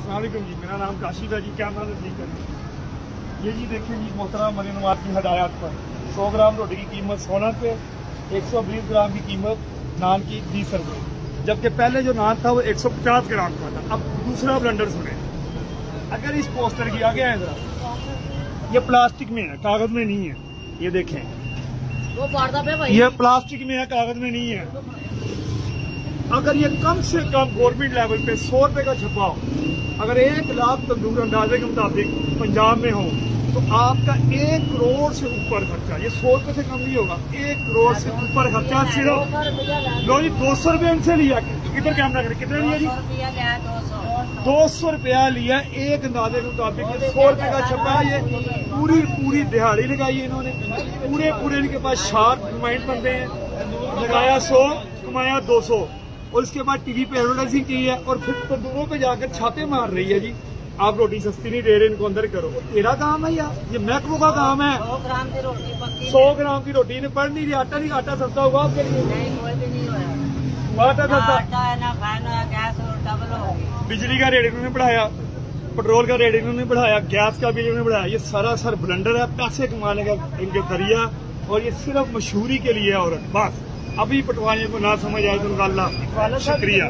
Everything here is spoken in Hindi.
अस्सलाम वालेकुम जी, मेरा नाम काशिफ है जी। कैमरा से ठीक करें। ये जी देखें जी, मोहतरम मरीनवाद की हदायत पर 100 ग्राम रोटी की कीमत 16 रुपये, 120 ग्राम की कीमत नान की 20 रुपये, जबकि पहले जो नान था वो 150 ग्राम का था। अब दूसरा ब्लेंडर सुने, अगर इस पोस्टर की आगे आए जरा, ये प्लास्टिक में है, कागज में नहीं है। ये देखें, ये प्लास्टिक में है, कागज में नहीं है। अगर ये कम से कम गवर्नमेंट लेवल पे 100 रुपए का छपा हो, अगर 1 लाख तंदूर अंदाजे के मुताबिक पंजाब में हो, तो आपका 1 करोड़ से ऊपर खर्चा, ये 100 रुपए से कम नहीं होगा, 1 करोड़ से ऊपर खर्चा सिर्फ लो जी 200 रुपये इनसे लिया। किधर कैमरा करें, कितने लिया जी? 200 रुपया लिया एक अंदाजे के मुताबिक। 100 रुपए का छपा, ये पूरी दिहाड़ी लगाई है इन्होंने। पूरे इनके पास शार्प नुमाइंड बनते हैं, लगाया 100 कमाया 200, और उसके बाद टीवी पे एडवर्टाइजिंग की है, और फिर तंदूरों पे जाकर छापे मार रही है जी। आप रोटी सस्ती नहीं दे रहे, इनको अंदर करो। तेरा काम है यार, ये महकमों का काम है। 100 ग्राम की रोटी ने पड़ नहीं रही। आटा नहीं, आटा सस्ता होगा आपके लिए? आटा सस्ता, बिजली का रेट इन्होंने बढ़ाया, पेट्रोल का रेट इन्होंने बढ़ाया, गैस का बिल इन्होंने बढ़ाया। ये सरासर ब्लंडर है, पैसे कमाने का इनके जरिया, और ये सिर्फ मशहूरी के लिए है। औरत बस अभी पटवारियों को ना समझ आए तो उनका अल्लाह शुक्रिया।